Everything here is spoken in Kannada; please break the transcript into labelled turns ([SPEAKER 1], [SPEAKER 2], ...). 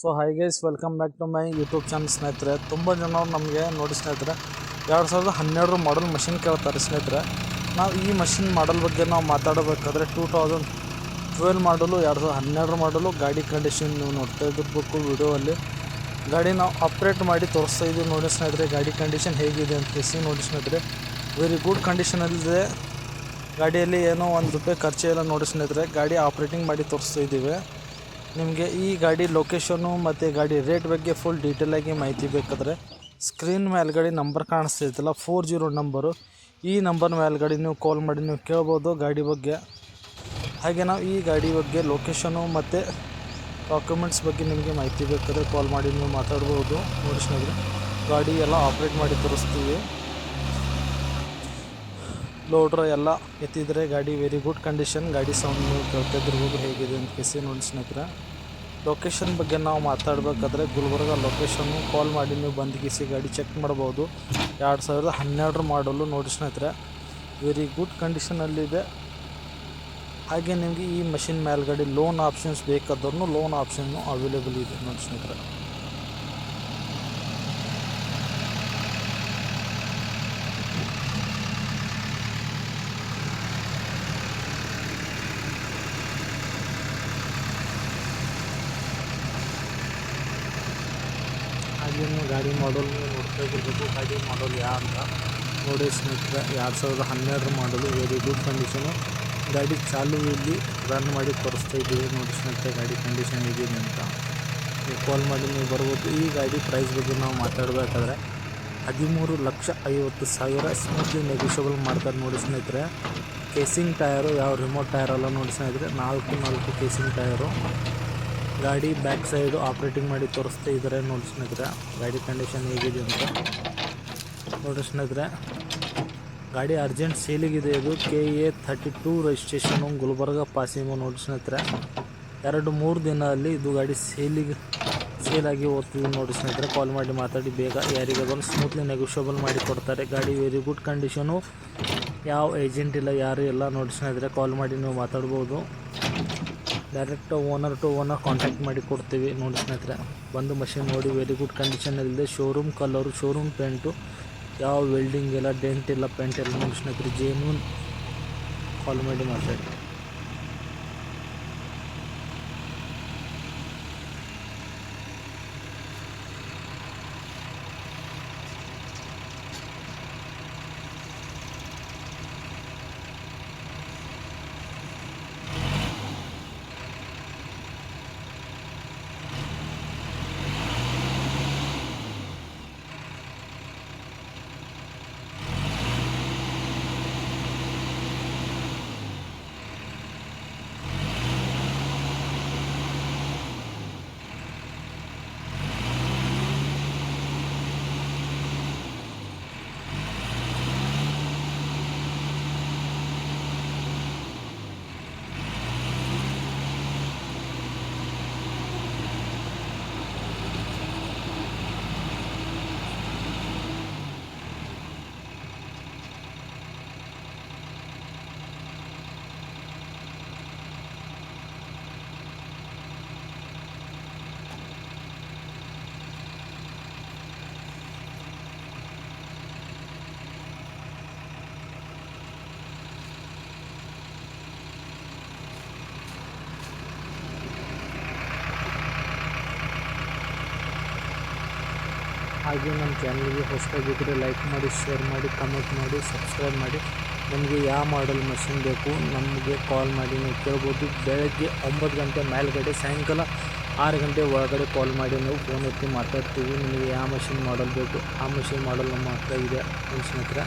[SPEAKER 1] So hi guys, welcome back to my YouTube channel ಸ್ನೇಹಿತರೆ. ತುಂಬ ಜನ ನಮಗೆ ನೋಡಿ ಸ್ನೇಹಿತರೆ, 2012 ಮಾಡಲ್ ಮಷಿನ್ ಕೇಳ್ತಾರೆ ಸ್ನೇಹಿತರೆ. ನಾವು ಈ ಮಷಿನ್ ಮಾಡಲ್ ಬಗ್ಗೆ ನಾವು ಮಾತಾಡಬೇಕಾದ್ರೆ 2012 ಮಾಡಲು, 2012 ಮಾಡಲು ಗಾಡಿ ಕಂಡೀಷನ್ ನೀವು ನೋಡ್ತಾ ಇದ್ದಿರಬೇಕು ವಿಡಿಯೋಲ್ಲಿ. ಗಾಡಿ ನಾವು ಆಪ್ರೇಟ್ ಮಾಡಿ ತೋರಿಸ್ತಾ ಇದ್ದೀವಿ ನೋಡಿ ಸ್ನೇಹಿತರೆ. ಗಾಡಿ ಕಂಡೀಷನ್ ಹೇಗಿದೆ ಅಂತ ಕೇಸಿ ನೋಡಿ ಸ್ನೇಹಿತರೆ. ವೆರಿ ಗುಡ್ ಕಂಡೀಷನಲ್ಲಿದೆ. ಗಾಡಿಯಲ್ಲಿ ಏನೋ ₹1 ಖರ್ಚೇ ಇಲ್ಲ ನೋಡಿ ಸ್ನೇಹಿತರೆ. ಗಾಡಿ ಆಪ್ರೇಟಿಂಗ್ ಮಾಡಿ ತೋರಿಸ್ತಾ ಇದ್ದೀವಿ ನಿಮಗೆ. ಈ ಗಾಡಿ ಲೊಕೇಶನ್ನು ಮತ್ತು ಗಾಡಿ ರೇಟ್ ಬಗ್ಗೆ ಫುಲ್ ಡೀಟೇಲಾಗಿ ಮಾಹಿತಿ ಬೇಕಾದರೆ ಸ್ಕ್ರೀನ್ ಮೇಲ್ಗಡೆ ನಂಬರ್ ಕಾಣಿಸ್ತೈತಲ್ಲ, 40 ನಂಬರು. ಈ ನಂಬರ್ ಮೇಲ್ಗಡೆ ನೀವು ಕಾಲ್ ಮಾಡಿ ನೀವು ಕೇಳ್ಬೋದು ಗಾಡಿ ಬಗ್ಗೆ. ಹಾಗೆ ನಾವು ಈ ಗಾಡಿ ಬಗ್ಗೆ ಲೊಕೇಶನ್ನು ಮತ್ತು ಡಾಕ್ಯುಮೆಂಟ್ಸ್ ಬಗ್ಗೆ ನಿಮಗೆ ಮಾಹಿತಿ ಬೇಕಾದರೆ ಕಾಲ್ ಮಾಡಿ ನೀವು ಮಾತಾಡ್ಬೋದು ನೋಡಿ ಸ್ನೇಹಿತರೆ. ಗಾಡಿ ಎಲ್ಲ ಆಪ್ರೇಟ್ ಮಾಡಿ ತೋರಿಸ್ತೀವಿ. ಲೋಡ್ರ್ ಎಲ್ಲ ಎತ್ತಿದರೆ ಗಾಡಿ ವೆರಿ ಗುಡ್ ಕಂಡೀಷನ್. ಗಾಡಿ ಸೌಂಡ್ ನೀವು ಕೇಳ್ತಾ ಇದ್ದಿರ್ಬೋದು ಹೇಗಿದೆ ಅಂತ ಕೇಸಿ ನೋಡಿ ಸ್ನೇಹಿತರೆ. ಲೊಕೇಶನ್ ಬಗ್ಗೆ ನಾವು ಮಾತಾಡಬೇಕಾದ್ರೆ ಗುಲ್ಬರ್ಗ ಲೊಕೇಶನ್ನು ಕಾಲ್ ಮಾಡಿ ನೀವು ಬಂದು ಕಿಸಿ ಗಾಡಿ ಚೆಕ್ ಮಾಡ್ಬೋದು. 2012 ಮಾಡಲು ನೋಡಿ ಸ್ನೇಹಿತರೆ. ವೆರಿ ಗುಡ್ ಕಂಡೀಷನಲ್ಲಿದೆ. ಹಾಗೆ ನಿಮಗೆ ಈ ಮಷಿನ್ ಮೇಲ್ಗಡೆ ಲೋನ್ ಆಪ್ಷನ್ಸ್ ಬೇಕಾದ್ರೂ ಲೋನ್ ಆಪ್ಷನ್ನು ಅವೈಲೇಬಲ್ ಇದೆ ನೋಡಿ ಸ್ನೇಹಿತರೆ. ಹಾಗೆ ನೀವು ಗಾಡಿ ಮಾಡಲ್ ನೀವು ನೋಡ್ತಾ ಇದ್ದಿರ್ಬೇಕು. ಗಾಡಿ ಮಾಡಲ್ ಅಂತ ನೋಡಿ ಸ್ನೇಹಿತರೆ. 2012 ಮಾಡಲು ವೆರಿ ಗುಡ್ ಕಂಡೀಷನು. ಗಾಡಿ ಚಾಲು ಇಲ್ಲಿ ರನ್ ಮಾಡಿ ತೋರಿಸ್ತಾ ಇದ್ದೀವಿ ನೋಡಿ ಸ್ನೇಹಿತರೆ. ಗಾಡಿ ಕಂಡೀಷನ್ ಹೇಗಿದೆ ಅಂತ ನೀವು ಕಾಲ್ ಮಾಡಿ ನೀವು ಬರ್ಬೋದು. ಈ ಗಾಡಿ ಪ್ರೈಸ್ ಬಗ್ಗೆ ನಾವು ಮಾತಾಡಬೇಕಾದ್ರೆ 13,50,000 ಸ್ಮೂತ್ಲಿ ನೆಗೋಷಿಯಬಲ್ ಮಾಡ್ತಾರೆ ನೋಡಿ ಸ್ನೇಹಿತರೆ. ಕೇಸಿಂಗ್ ಟಯರು ಯಾವ ರಿಮೋಟ್ ಟಯರ್ ಅಲ್ಲ ನೋಡಿ ಸ್ನೇಹಿತರೆ. 4 ಕೇಸಿಂಗ್ ಟಯರು. ಗಾಡಿ ಬ್ಯಾಕ್ ಸೈಡು ಆಪ್ರೇಟಿಂಗ್ ಮಾಡಿ ತೋರಿಸ್ತಾ ಇದ್ದಾರೆ ನೋಡಿ ಸ್ನೇಹಿತರೆ. ಗಾಡಿ ಕಂಡೀಷನ್ ಹೇಗಿದೆ ಅಂತ ನೋಡಿ ಸ್ನೇಹಿತರೆ. ಗಾಡಿ ಅರ್ಜೆಂಟ್ ಸೇಲಿಗಿದೆ. ಇದು KA 32 ರಿಜಿಸ್ಟ್ರೇಷನು, ಗುಲ್ಬರ್ಗ ಪಾಸಿಂಗು ನೋಡಿ ಸ್ನೇಹಿತರೆ. 2-3 ದಿನದಲ್ಲಿ ಇದು ಗಾಡಿ ಸೇಲಾಗಿ ಹೋಗ್ತೀವಿ ನೋಡಿ ಸ್ನೇಹಿತರೆ. ಕಾಲ್ ಮಾಡಿ ಮಾತಾಡಿ ಬೇಗ ಯಾರಿಗಾದರೂ ಸ್ಮೂತ್ಲಿ ನೆಗೋಷಿಯಬಲ್ ಮಾಡಿ ಕೊಡ್ತಾರೆ. ಗಾಡಿ ವೆರಿ ಗುಡ್ ಕಂಡೀಷನು. ಯಾವ ಏಜೆಂಟ್ ಇಲ್ಲ, ಯಾರು ಇಲ್ಲ ನೋಡಿ ಸ್ನೇಹಿತರೆ. ಕಾಲ್ ಮಾಡಿ ನೀವು ಮಾತಾಡ್ಬೋದು. Direct owner to owner contact ಮಾಡಿ ಕೊಡ್ತೀವಿ ನೋಡಿ ಸ್ನೇಹಿತರೆ. ಬಂದು ಮಷಿನ್ ನೋಡಿ ವೆರಿ ಗುಡ್ ಕಂಡೀಷನಲ್ಲಿದೆ. ಶೋರೂಮ್ ಕಲರು, ಶೋರೂಮ್ ಪೇಂಟು, ಯಾವ ವೆಲ್ಡಿಂಗ್ ಇಲ್ಲ, ಡೆಂಟ್ ಇಲ್ಲ, ಪೇಂಟ್ ಇಲ್ಲ ನೋಡಿ ಸ್ನೇಹಿತರೆ. ಜೆನ್ಯೂನ್. ಕಾಲ್ ಮಾಡಿ ಮಾತಾಡಿ. ಹಾಗೆ ನಮ್ಮ ಚಾನಲ್ಗೆ ಹೊಸದಾಗಿದ್ದರೆ ಲೈಕ್ ಮಾಡಿ, ಶೇರ್ ಮಾಡಿ, ಕಮೆಂಟ್ ಮಾಡಿ, ಸಬ್ಸ್ಕ್ರೈಬ್ ಮಾಡಿ. ನಮಗೆ ಯಾವ ಮಾಡಲ್ ಮಷಿನ್ ಬೇಕು ನಮಗೆ ಕಾಲ್ ಮಾಡಿ ನೀವು ಕೇಳ್ಬೋದು. ಬೆಳಗ್ಗೆ 9 ಗಂಟೆ ಮೇಲ್ಗಡೆ, ಸಾಯಂಕಾಲ 6 ಗಂಟೆ ಒಳಗಡೆ ಕಾಲ್ ಮಾಡಿ ನಾವು ಫೋನ್ ಎತ್ತಿ ಮಾತಾಡ್ತೀವಿ. ನಿಮಗೆ ಯಾವ ಮಷಿನ್ ಮಾಡಲ್ ಬೇಕು ಆ ಮಷಿನ್ ಮಾಡಲ್ ನಮ್ಮ ಹತ್ರ ಇದೆ ಸ್ನೇಹಿತರೆ.